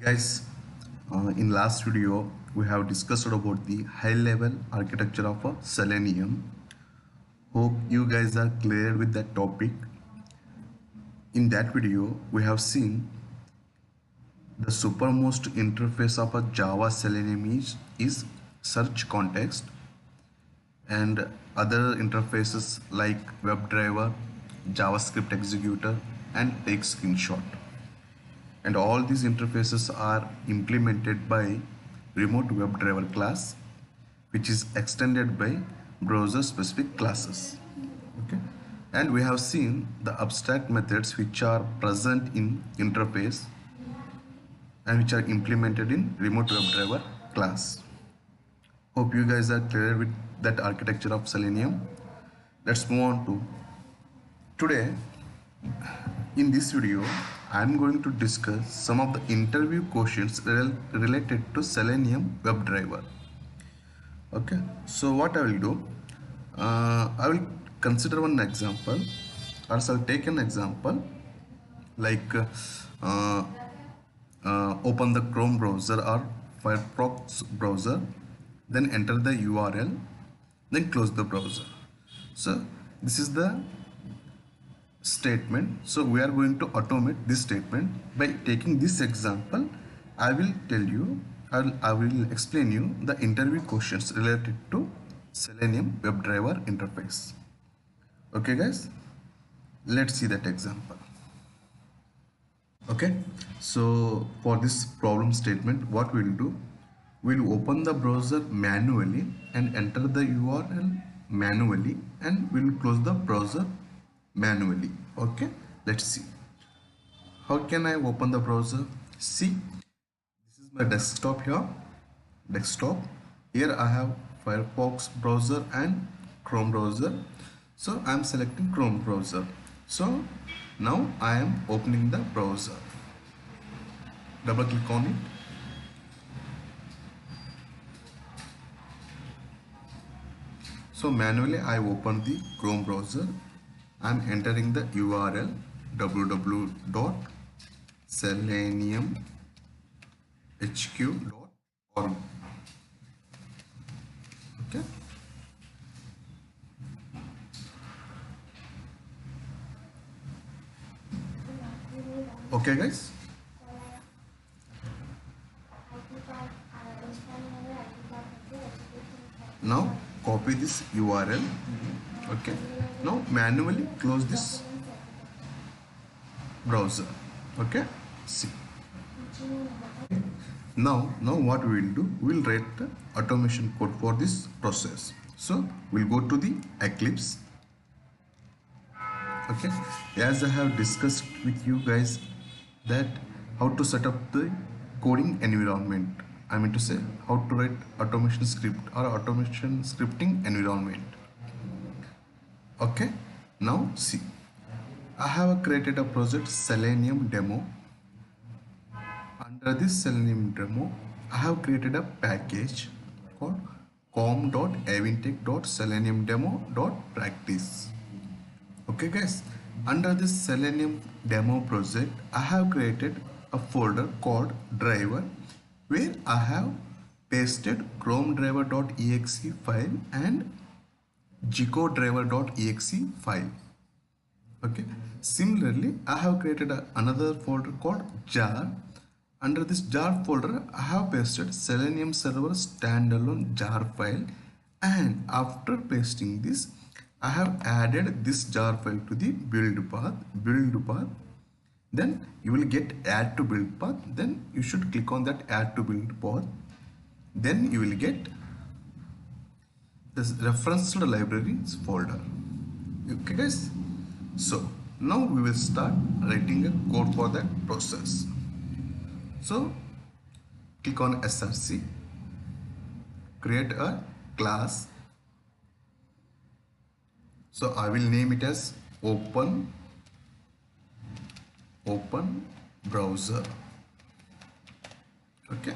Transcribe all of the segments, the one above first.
Guys, in last video we have discussed about the high level architecture of a Selenium. Hope you guys are clear with that topic. In that video we have seen the supermost interface of a Java Selenium is search context, and other interfaces like WebDriver, JavaScript executor and take screenshot. And all these interfaces are implemented by remote WebDriver class, which is extended by browser specific classes. Okay, and we have seen the abstract methods which are present in interface and which are implemented in remote WebDriver class. Hope you guys are clear with that architecture of Selenium. Let's move on to today. In this video, I am going to discuss some of the interview questions related to Selenium WebDriver. Okay, so what I will do, I will consider one example, or I'll take an example like open the Chrome browser or Firefox browser, then enter the URL, then close the browser. So this is the statement. So we are going to automate this statement by taking this example. I will tell you, I will explain you the interview questions related to Selenium WebDriver interface. Okay guys, let's see that example. Okay, so for this problem statement, what we'll do, we'll open the browser manually and enter the URL manually, and we'll close the browser manually. Okay, let's see how can I open the browser. See, this is my desktop here I have Firefox browser and Chrome browser, so I'm selecting Chrome browser. So now I am opening the browser, double click on it. So manually I open the Chrome browser. I'm entering the URL www.seleniumhq.org. Okay. Okay guys. Now copy this URL. Okay, now manually close this browser. Okay, see, now what we will do, we will write the automation code for this process. So we'll go to the Eclipse. Okay, as I have discussed with you guys that how to set up the coding environment, I mean to say how to write automation script or automation scripting environment. Okay, now see, I have created a project Selenium demo. Under this Selenium demo, I have created a package called com.avintech.seleniumdemo.practice. Okay guys, under this Selenium demo project, I have created a folder called driver, where I have pasted chromedriver.exe file and gcodriver.exe file. Okay, similarly I have created another folder called jar. Under this jar folder I have pasted Selenium server standalone jar file, and after pasting this I have added this jar file to the build path. Then you will get add to build path, then you should click on that add to build path, then you will get this reference to the libraries folder. Okay guys, so now we will start writing a code for that process. So click on src, create a class. So I will name it as open browser. Okay,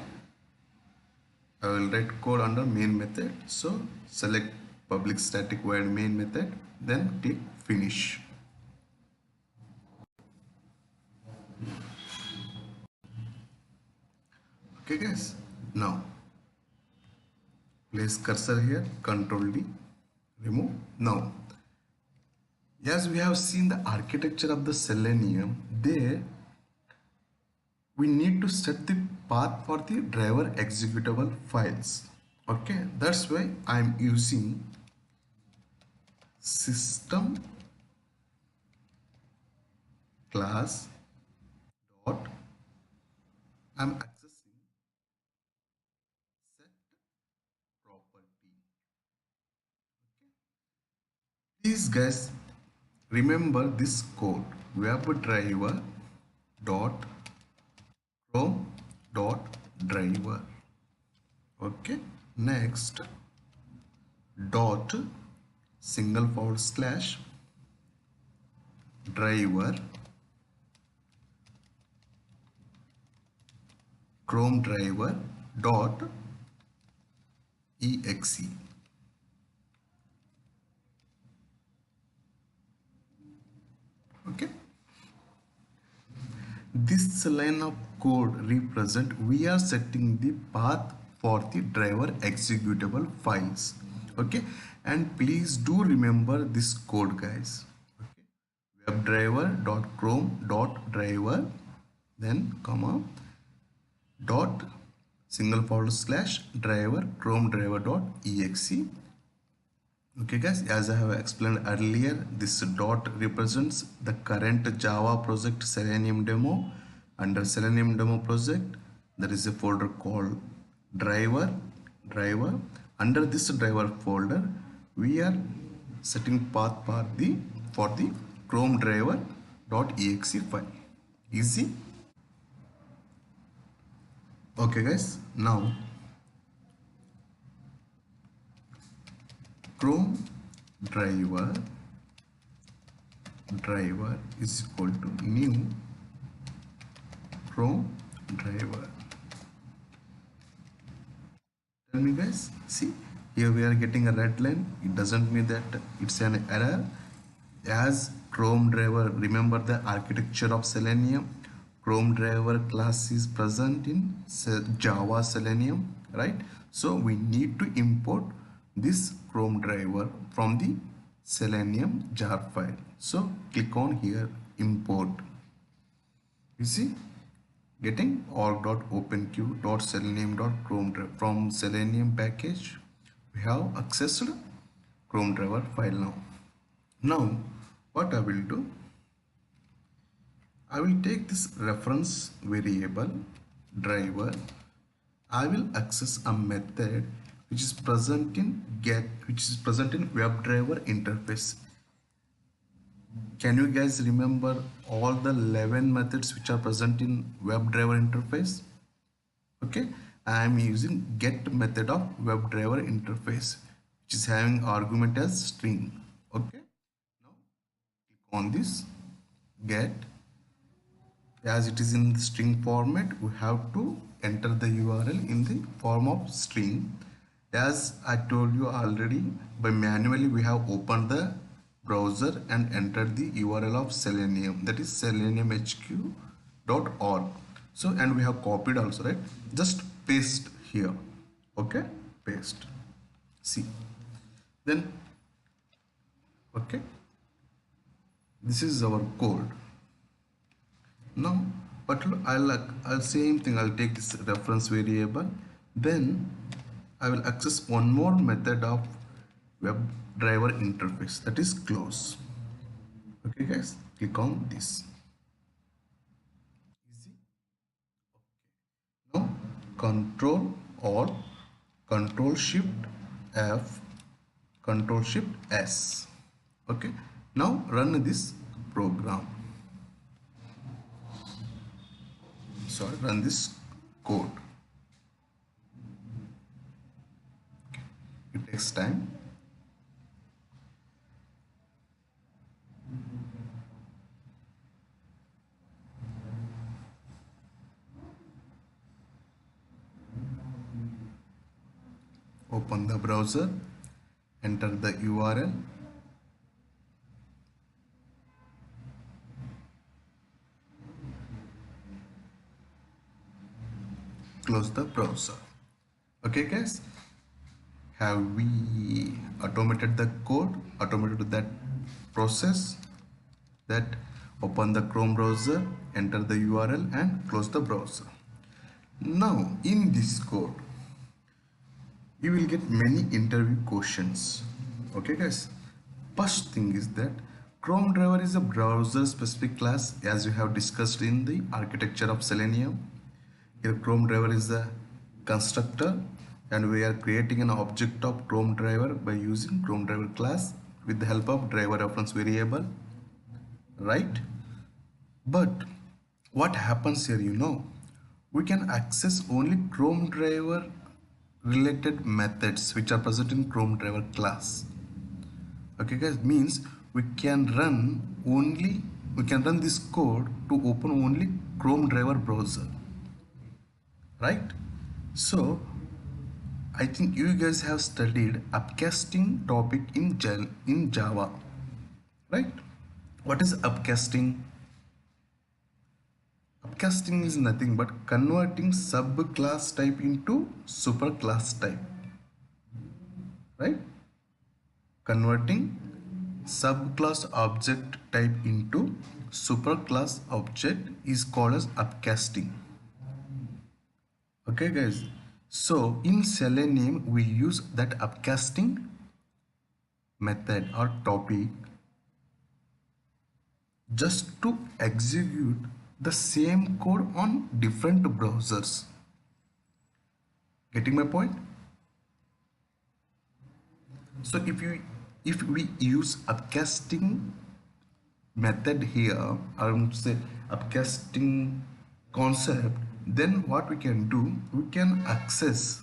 I will write code under main method. So select public static void main method, then click finish. Okay guys, now place cursor here, Control D, remove. Now as we have seen the architecture of the Selenium, there we need to set the path for the driver executable files. Okay, that's why I'm using system class dot, I'm accessing set property. Please guys remember this code, WebDriver dot Chrome dot driver. Okay, next dot single forward slash driver Chrome driver dot exe. Okay, this line of code represent we are setting the path for the driver executable files. Okay, and please do remember this code guys. Okay, webdriver.chrome.driver, then comma dot single forward slash driver chrome driver dot exe. Okay guys, as I have explained earlier, this dot represents the current Java project Selenium demo. Under Selenium demo project there is a folder called driver. Under this driver folder we are setting path for the chrome driver dot exe file. Easy. Okay guys, now chrome driver is equal to new chrome driver. Tell me guys, see here we are getting a red line. It doesn't mean that it's an error. As chrome driver, remember the architecture of Selenium, chrome driver class is present in Java Selenium, right? So we need to import this chrome driver from the Selenium jar file. So click on here, import. You see, getting org.openq.selenium.chrome driver from Selenium package. We have accessed chrome driver file now. Now what I will do, I will take this reference variable driver. I will access a method which is present in WebDriver interface. Can you guys remember all the 11 methods which are present in WebDriver interface? Okay, I am using get method of WebDriver interface, which is having argument as string. Okay, now click on this get. As it is in the string format, we have to enter the URL in the form of string. As I told you already, by manually we have opened the browser and entered the URL of Selenium, that is seleniumhq.org. So, and we have copied also, right? Just paste here. Okay, paste. See, then okay, this is our code. Now, but I'll same thing. I'll take this reference variable. Then I will access one more method of WebDriver interface, that is close. Okay, guys, click on this. Easy. Now, Control Alt, Control Shift F, Control Shift S. Okay. Now run this program. Sorry, run this code. It takes time. Open the browser, enter the URL. close the browser. Okay guys, have we automated the code, automated that process, that open the Chrome browser, enter the URL and close the browser. Now in this code you will get many interview questions. Okay guys, first thing is that Chrome driver is a browser specific class, as we have discussed in the architecture of Selenium. Here Chrome driver is the constructor and we are creating an object of Chrome driver by using Chrome driver class with the help of driver reference variable, right? But what happens here, we can access only Chrome driver related methods which are present in Chrome driver class. Okay guys, means we can run this code to open only Chrome driver browser, right? So I think you guys have studied upcasting topic in Java, right? What is upcasting? Upcasting is nothing but converting subclass type into superclass type, right? Converting subclass object type into superclass object is called as upcasting. Okay guys, so in Selenium we use that upcasting method or topic just to execute the same code on different browsers. Getting my point? So if we use upcasting method here, I would say upcasting concept, then what we can do, we can access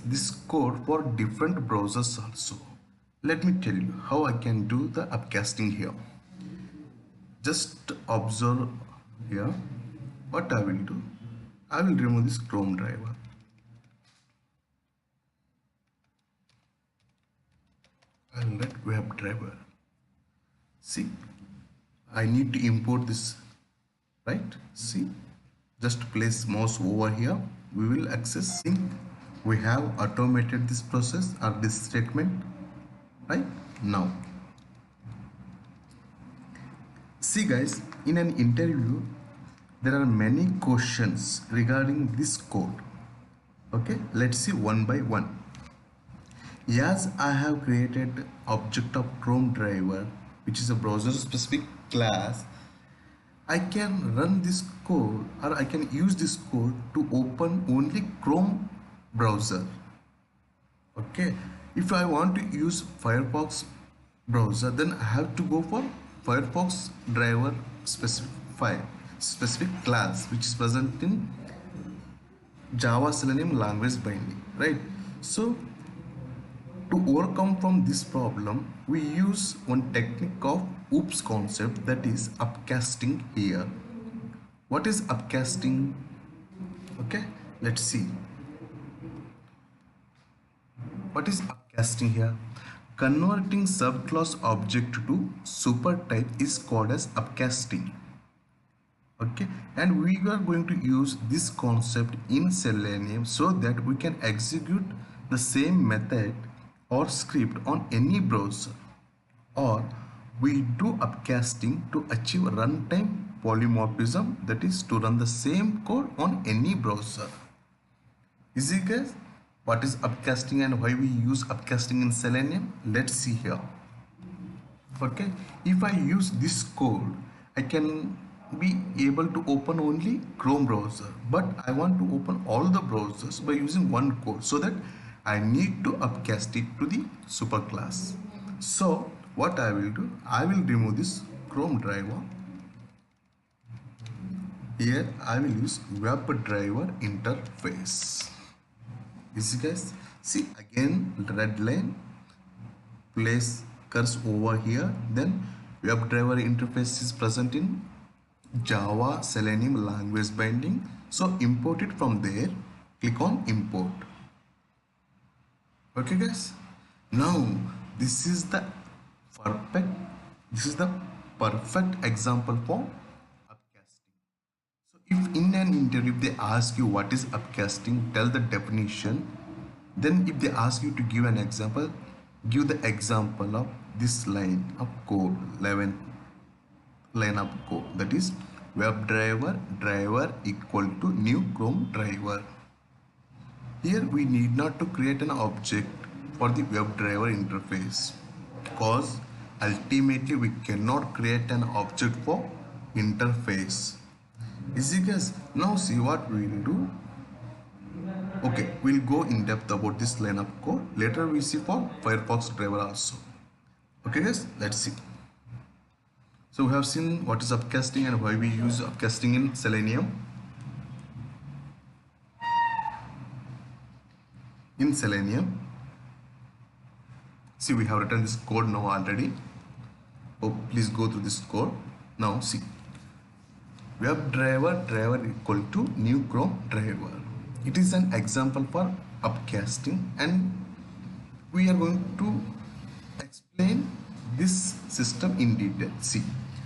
this code for different browsers also. Let me tell you how I can do the upcasting here. Just observe here. What I will do, I will remove this Chrome driver. I will write WebDriver. See, I need to import this, right? See, just place mouse over here. We will access. See, we have automated this process or this statement, right? Now, see guys, in an interview, there are many questions regarding this code. Okay, let's see one by one. Yes, I have created object of Chrome driver, which is a browser specific class. I can run this code or I can use this code to open only Chrome browser. Okay, if I want to use Firefox browser, then I have to go for Firefox driver specific class, which is present in Java Selenium language binding, right? So to overcome from this problem, we use one technique of oops concept, that is upcasting here. What is upcasting? Okay, let's see. What is upcasting here? Converting subclass object to super type is called as upcasting. Okay, and we are going to use this concept in Selenium so that we can execute the same method or script on any browser, or we do upcasting to achieve runtime polymorphism, that is to run the same code on any browser. Is it guys? What is upcasting and why we use upcasting in Selenium? Let's see here. Okay, if I use this code, I can be able to open only Chrome browser, but I want to open all the browsers by using one code, so that I need to upcast it to the superclass. So what I will do, I will remove this Chrome driver. Here I will use WebDriver interface. You see guys, see again red line, place cursor over here, then WebDriver interface is present in Java Selenium language binding. So import it from there, click on import. Okay guys, now this is the perfect example for upcasting. So If in an interview they ask you what is upcasting, tell the definition. Then if they ask you to give an example, give the example of this line of code, 11th line of code, that is WebDriver driver equal to new Chrome driver. Here we need not to create an object for the WebDriver interface, because ultimately we cannot create an object for interface. Easy guys. Now see what we will do. Okay, we'll go in depth about this line of code. Later we see for Firefox driver also. Okay guys, let's see. So we have seen what is upcasting and why we use upcasting in Selenium. In Selenium, see we have written this code now already. Oh, please go through this code. Now see, WebDriver driver equal to new Chrome driver. It is an example for upcasting, and we are going to explain this system in detail. See,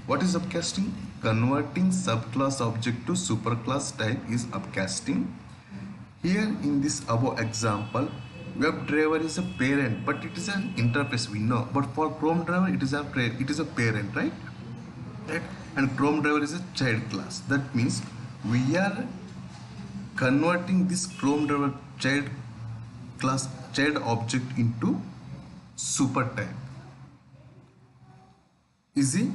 what is upcasting? Converting subclass object to superclass type is upcasting. Here in this above example, WebDriver is a parent, but it is an interface, we know. But for Chrome driver, it is a parent, right? And Chrome driver is a child class. That means we are converting this Chrome driver child class, child object into super type. Easy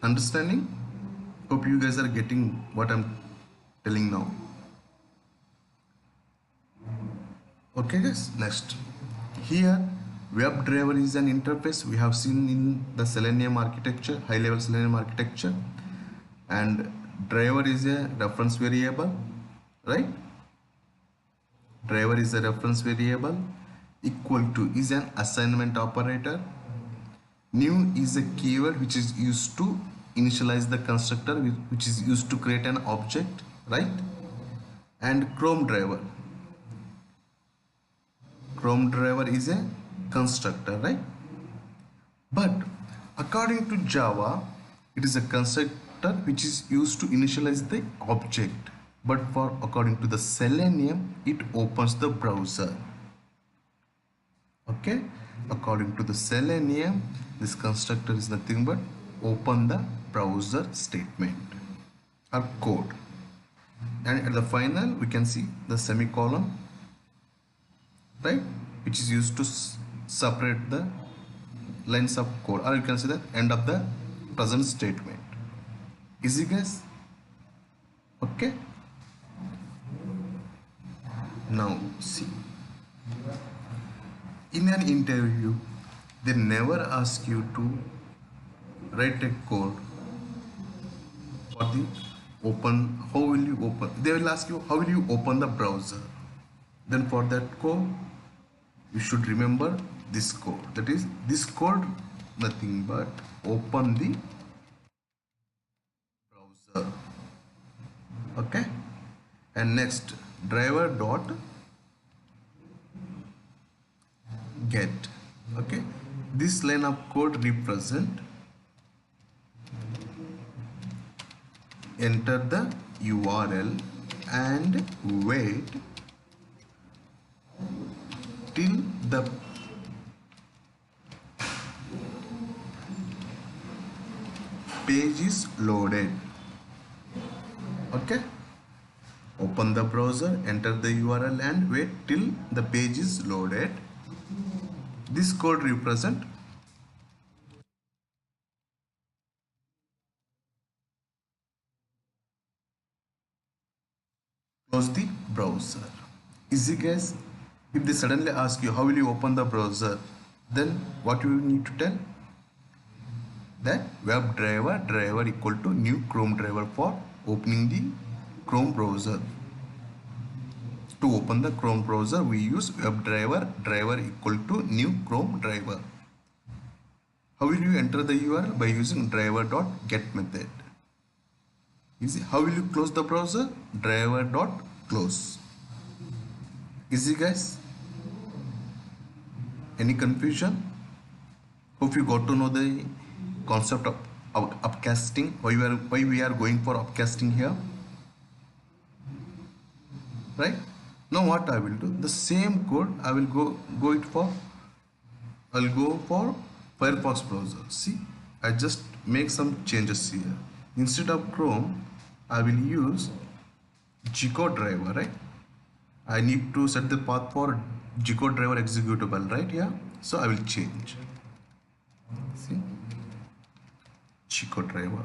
understanding? Hope you guys are getting what I'm telling now. Okay guys, next. Here WebDriver is an interface we have seen in the Selenium architecture, high level Selenium architecture, and driver is a reference variable, right? Driver is a reference variable. Equal to is an assignment operator. New is a keyword which is used to initialize the constructor, which is used to create an object, right? And Chrome driver is a constructor, right? But according to Java, it is a constructor which is used to initialize the object. But for according to the Selenium, it opens the browser. Okay, according to the Selenium, this constructor is nothing but open the browser statement or code. And at the final, we can see the semicolon, right, which is used to separate the lines of code, or you can see the end of the present statement. Easy guys? Okay. Now see, in an interview, they never ask you to write a code for the open. How will you open? They will ask you how will you open the browser. Then for that code, you should remember this code. That is, this code nothing but open the browser. Okay. And next, driver dot get. Okay, this line of code represent enter the URL and wait till the page is loaded. Okay, open the browser, enter the URL and wait till the page is loaded. This code represent close the browser. Easy guys? If they suddenly ask you how will you open the browser, then what you need to tell? That WebDriver driver equal to new Chrome driver for opening the Chrome browser. To open the Chrome browser, we use WebDriver driver equal to new Chrome driver. How will you enter the URL? By using driver.get method. Easy. How will you close the browser? Driver.close. Easy guys? Any confusion? Hope you got to know the concept of upcasting. Why we are going for upcasting here. right? Now what I will do, the same code I will go it for, I'll go for Firefox browser. See, I just make some changes here. Instead of Chrome, I will use Gcode driver, right? I need to set the path for Gcode driver executable, right? Yeah. So I will change. See, Gcode driver.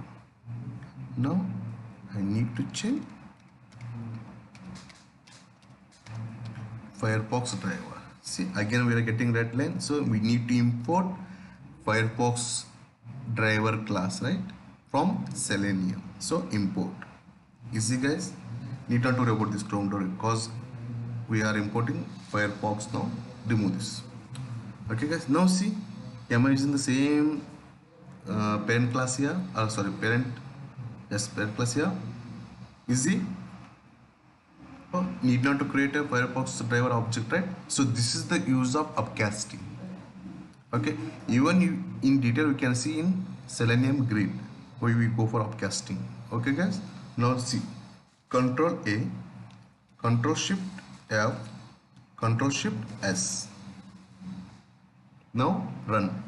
Now I need to change Firefox driver. See, again we are getting red line, so we need to import Firefox driver class, right, from Selenium. So import. Easy guys, need not to worry about this Chrome door because we are importing Firefox now. Remove this. Okay guys, now see, am I using the same parent class here, or sorry, parent, yes, parent class here. Easy. Oh, need not to create a Firefox driver object, right? So this is the use of upcasting. Okay, even you, in detail you can see in Selenium grid where we go for upcasting. Okay guys, now see, Control A, Control Shift F, Control Shift S. Now run.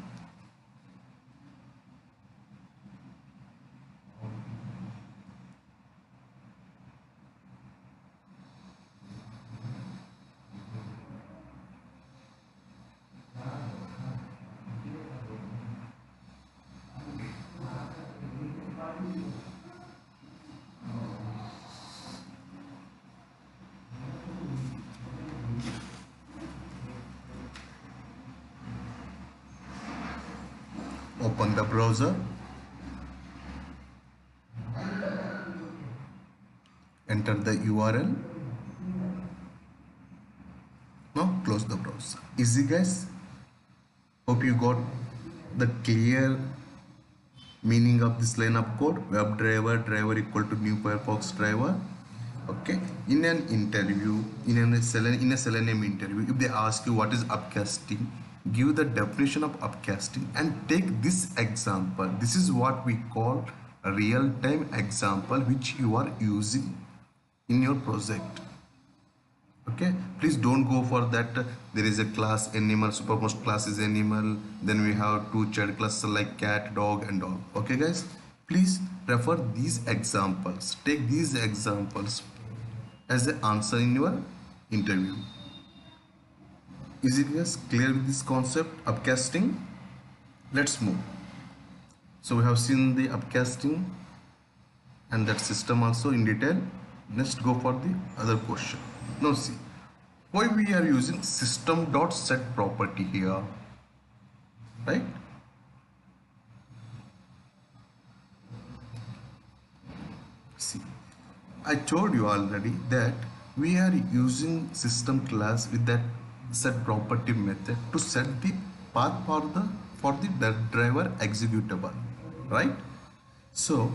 Open the browser, enter the URL. Now close the browser. Easy guys. Hope you got the clear meaning of this line of code. WebDriver driver equal to new Firefox driver. Okay, in an interview, in a Selenium interview, if they ask you what is upcasting, give the definition of upcasting and take this example. This is what we call a real-time example which you are using in your project. Okay, please don't go for that there is a class animal, supermost class is animal, then we have two child classes like cat, dog and all. Okay guys, please refer these examples, take these examples as the answer in your interview. Is it guys clear with this concept upcasting? Let's move. So we have seen the upcasting and that system also in detail. Let's go for the other question. Now see, why we are using System.setProperty here, right? See, I told you already that we are using system class with that set property method to set the path for the driver executable, right? So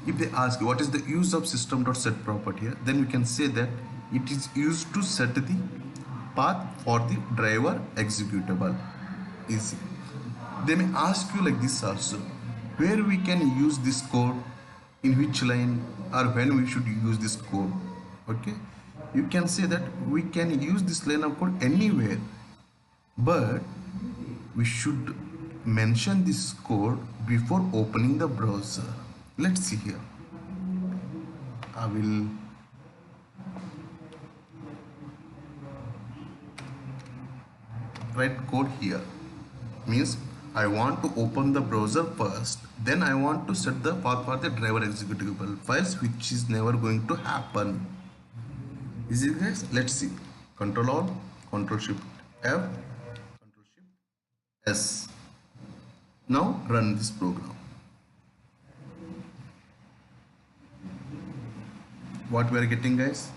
if they ask what is the use of System.setProperty here, then we can say that it is used to set the path for the driver executable. Easy. They may ask you like this also, where we can use this code, in which line, or when we should use this code. Okay, you can say that we can use this line of code anywhere, but we should mention this code before opening the browser. Let's see here. I will write code here. Means I want to open the browser first, then I want to set the path for the driver executable files, which is never going to happen. Is it guys? Let's see. Control Alt, Control Shift F, Control Shift S. Now run this program. What we are getting guys?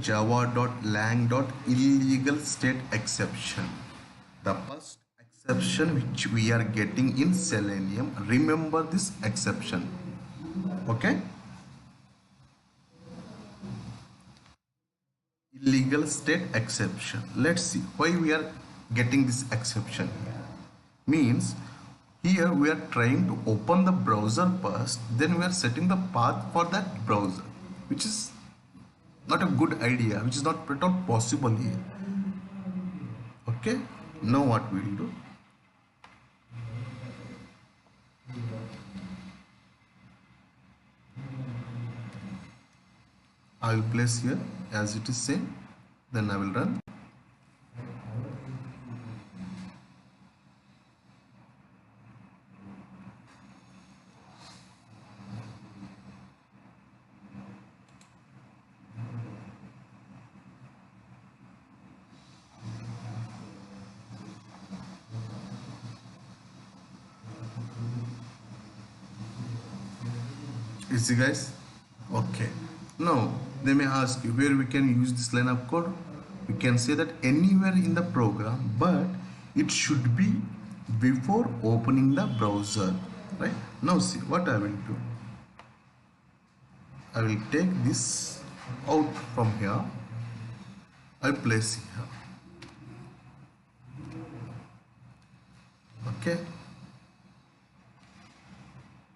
java.lang.illegal state exception. The first exception which we are getting in Selenium. Remember this exception. Okay? Illegal state exception. Let's see why we are getting this exception here. Means here we are trying to open the browser first, then we are setting the path for that browser, which is not a good idea, which is not at all possible here. Okay, now what we will do, I will place here as it is same, then I will run. Easy guys. Okay, now they may ask you where we can use this line of code. We can say that anywhere in the program, but it should be before opening the browser, right? Now see what I will do, I will take this out from here, I'll place here. Okay,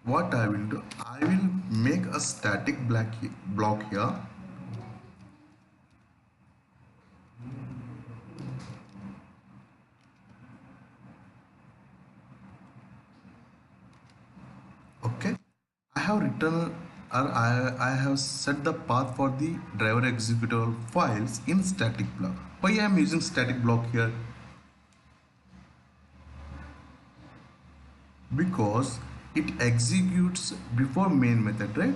what I will do, I will make a static block here. Okay, I have written or I have set the path for the driver executable files in static block. Why I am using static block here? Because it executes before main method, right?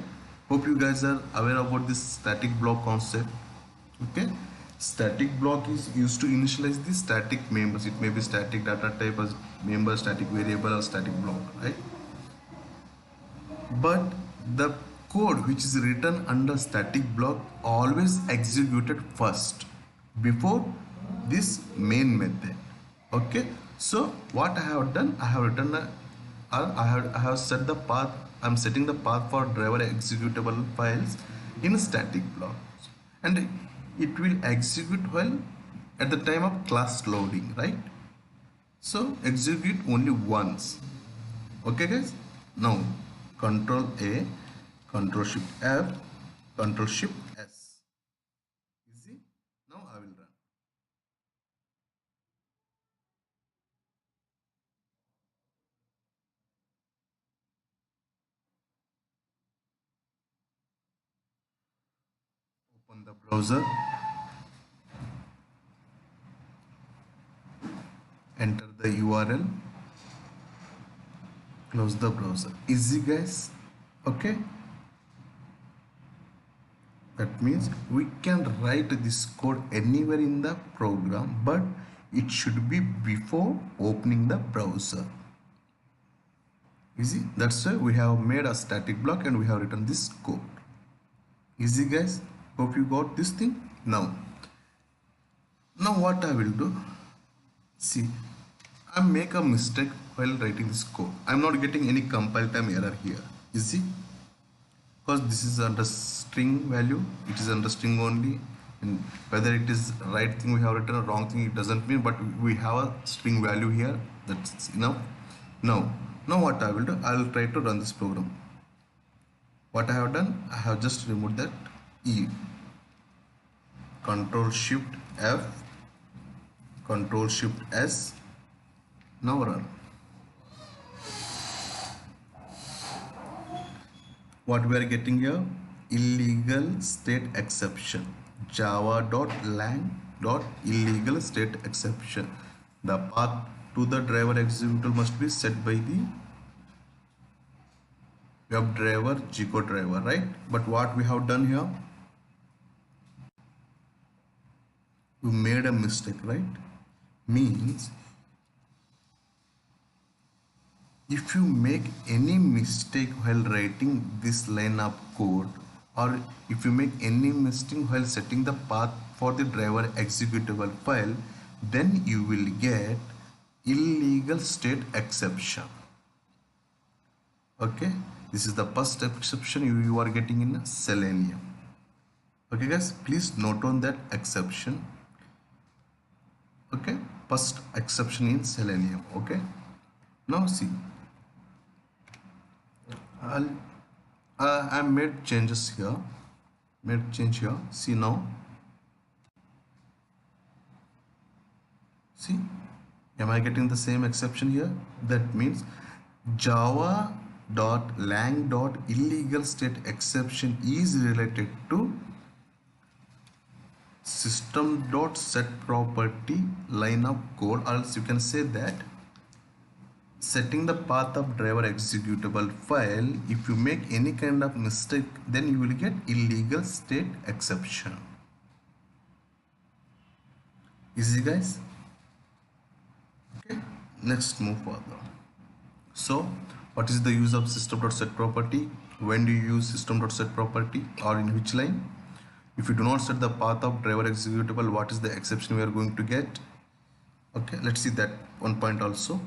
Hope you guys are aware about this static block concept. Okay, static block is used to initialize the static members. It may be static data type as member, static variable, or static block, right? But the code which is written under static block always executed first before this main method. Okay, so what I have done, I have written I have set the path, I'm setting the path for driver executable files in static blocks, and it will execute while at the time of class loading, right? So execute only once. Okay guys, now Control A, Control Shift F, Control Shift S. Easy. Now I will run. Open the browser, enter the URL, close the browser. Easy guys. Okay, that means we can write this code anywhere in the program, but it should be before opening the browser. Easy. That's why we have made a static block and we have written this code. Easy guys, hope you got this thing. Now what I will do, see, I make a mistake while writing this code. I'm not getting any compile time error here. Easy, because this is under string value, it is under string only, and whether it is right thing we have written or wrong thing, it doesn't mean, but we have a string value here. That's enough. Now what I will do, I will try to run this program. What I have done, I have just removed that E. Control Shift F, Control Shift S. Now run. What we are getting here, illegal state exception, java.lang.illegal state exception. The path to the driver executable must be set by the WebDriver G-code driver, right? But what we have done here, we made a mistake, right? Means if you make any mistake while writing this line of code, or if you make any mistake while setting the path for the driver executable file, then you will get illegal state exception. Okay, this is the first exception you are getting in Selenium. Okay guys, please note on that exception. Okay, first exception in Selenium. Okay, now see, I made changes here. made change here. See now. See, am I getting the same exception here? That means java.lang.illegal state exception is related to system.setProperty line of code, or else you can say that setting the path of driver executable file, if you make any kind of mistake, then you will get illegal state exception. Easy, guys. Okay, next move further. So what is the use of system.setProperty? When do you use system.setProperty, or in which line? If you do not set the path of driver executable, what is the exception we are going to get? Okay, let's see that one point also.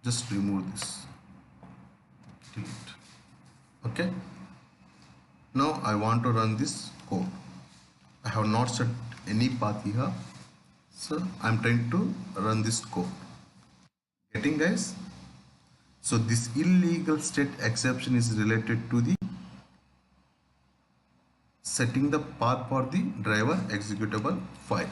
Just remove this, delete. Okay, now I want to run this code. I have not set any path here, so I'm trying to run this code. Getting, guys? So this illegal state exception is related to the setting the path for the driver executable file.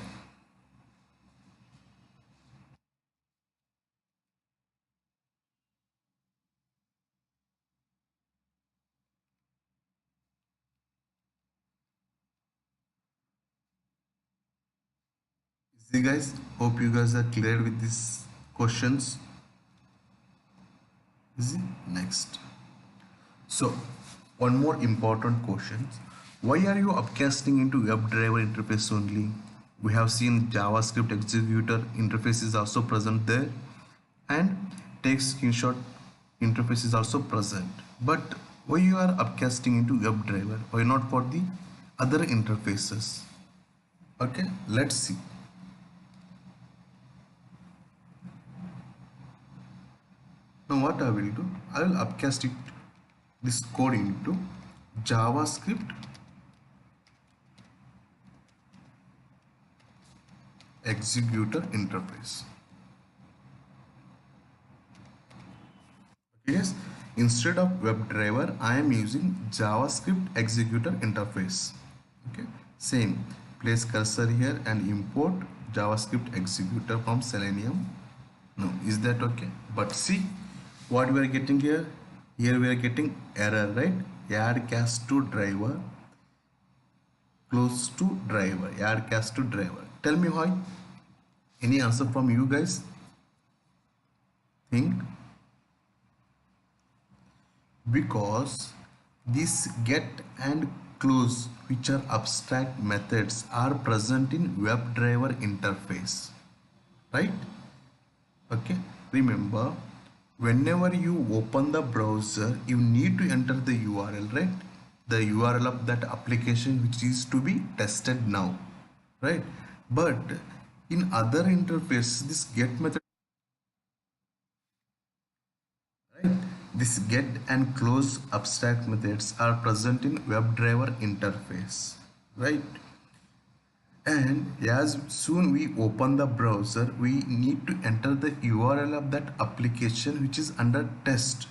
See, guys, hope you guys are clear with these questions. Easy. Next. So one more important question. Why are you upcasting into WebDriver interface only? We have seen JavaScript executor interface is also present there, and text screenshot interface is also present. But why you are upcasting into WebDriver? Why not for the other interfaces? Okay, let's see. Now what I will do, I will upcast it, this code into JavaScript executor interface. Yes, instead of WebDriver, I am using JavaScript executor interface. Okay, same. Place cursor here and import JavaScript executor from Selenium. No, is that okay? But see what we are getting here. Here we are getting error, right? Add cast to driver, close to driver, add cast to driver. Tell me why. Any answer from you guys? Think. Because this get and close, which are abstract methods, are present in WebDriver interface, right? Okay, remember, whenever you open the browser, you need to enter the URL, right? The URL of that application which is to be tested now, right? But in other interfaces, this get method, right? This get and close abstract methods are present in WebDriver interface, right? And as soon we open the browser, we need to enter the URL of that application which is under test.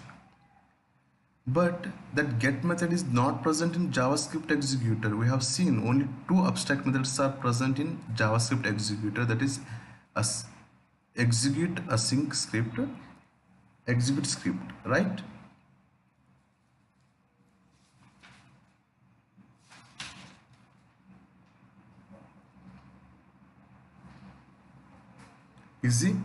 But that get method is not present in JavaScript executor. We have seen only two abstract methods are present in JavaScript executor, that is execute async script, execute script, right? Easy.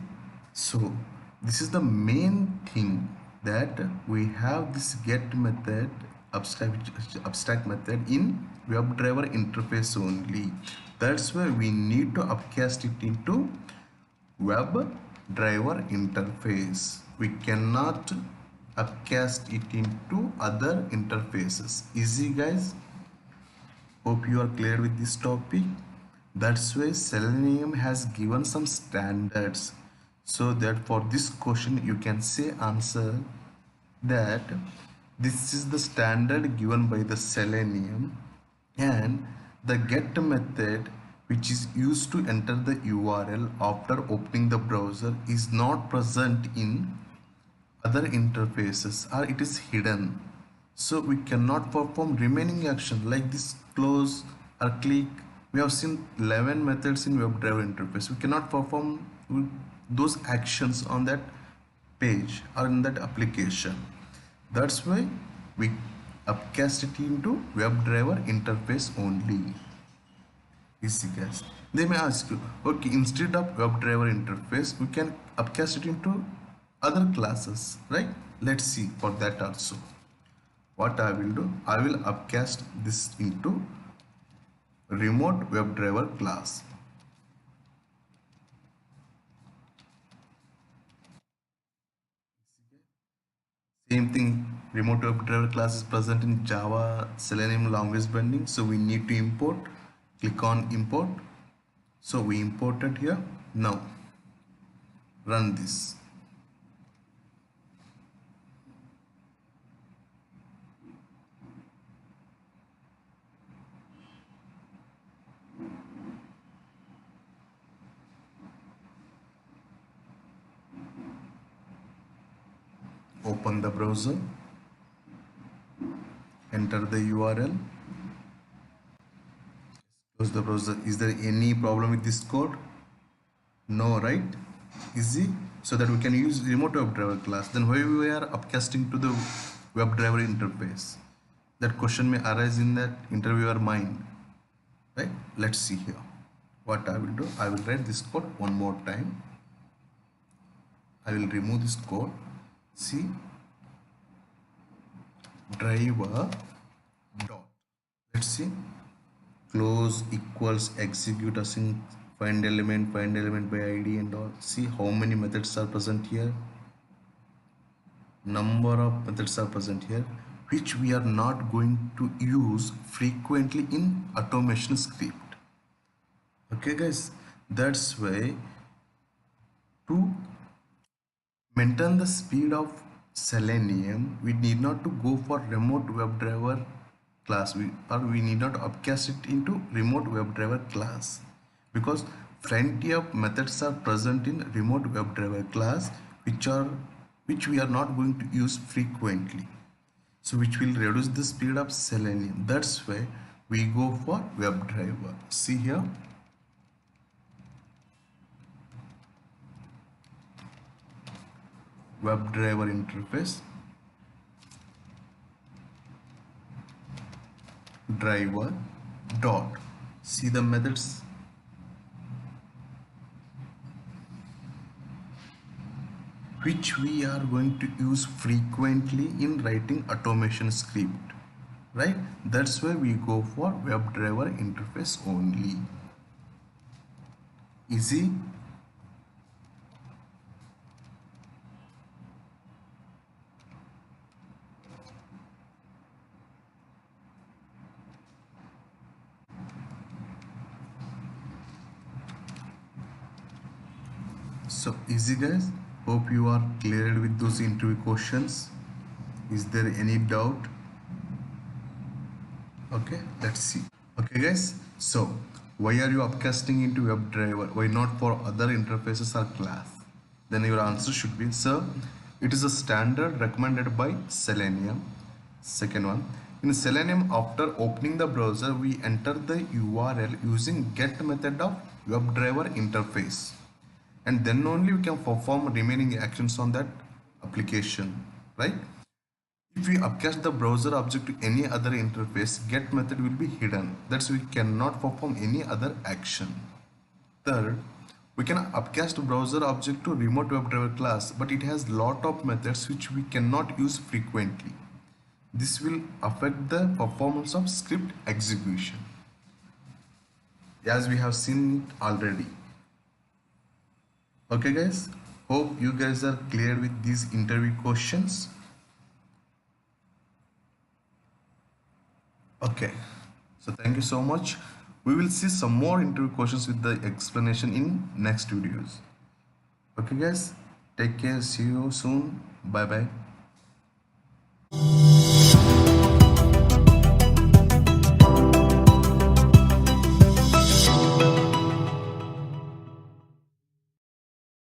So this is the main thing, that we have this get method, abstract method in WebDriver interface only. That's why we need to upcast it into WebDriver interface. We cannot upcast it into other interfaces. Easy, guys? Hope you are clear with this topic. That's why Selenium has given some standards, so that for this question you can say answer that this is the standard given by the Selenium, and the get method which is used to enter the URL after opening the browser is not present in other interfaces, or it is hidden. So we cannot perform remaining action like this close or click. We have seen 11 methods in WebDriver interface. We cannot perform those actions on that page or in that application. That's why we upcast it into WebDriver interface only. Easy guys. They may ask you, okay, instead of WebDriver interface, we can upcast it into other classes, right? Let's see for that also. What I will do, I will upcast this into remote WebDriver class. Same thing, remote WebDriver class is present in Java Selenium language binding. So we need to import, click on import. So we imported here. Now run this. Open the browser, enter the URL, close the browser. Is there any problem with this code? No, right? Easy. So that we can use remote WebDriver class. Then why we are upcasting to the WebDriver interface? That question may arise in that interviewer mind, right? Let's see here. What I will do, I will write this code one more time. I will remove this code. See, driver dot. Let's see. Close equals execute async find element by id and all. See how many methods are present here. Number of methods are present here, which we are not going to use frequently in automation script. Okay guys, that's why to maintain the speed of Selenium, we need not to go for remote WebDriver class, we need not upcast it into remote WebDriver class, because plenty of methods are present in remote WebDriver class which we are not going to use frequently, so which will reduce the speed of Selenium. That's why we go for WebDriver. See here, WebDriver interface, driver dot. See the methods, which we are going to use frequently in writing automation script, right? That's why we go for WebDriver interface only. Easy. So easy guys, hope you are cleared with those interview questions. Is there any doubt? Okay, let's see. Okay guys, so why are you upcasting into WebDriver? Why not for other interfaces or class? Then your answer should be, sir, it is a standard recommended by Selenium. Second one, in Selenium, after opening the browser, we enter the URL using get method of WebDriver interface, and then only we can perform remaining actions on that application, right? If we upcast the browser object to any other interface, get method will be hidden. That's why we cannot perform any other action. Third, we can upcast browser object to remote WebDriver class, but it has lot of methods which we cannot use frequently. This will affect the performance of script execution, as we have seen it already. Okay guys, hope you guys are clear with these interview questions. Okay, so thank you so much. We will see some more interview questions with the explanation in next videos. Okay guys, take care, see you soon, bye bye.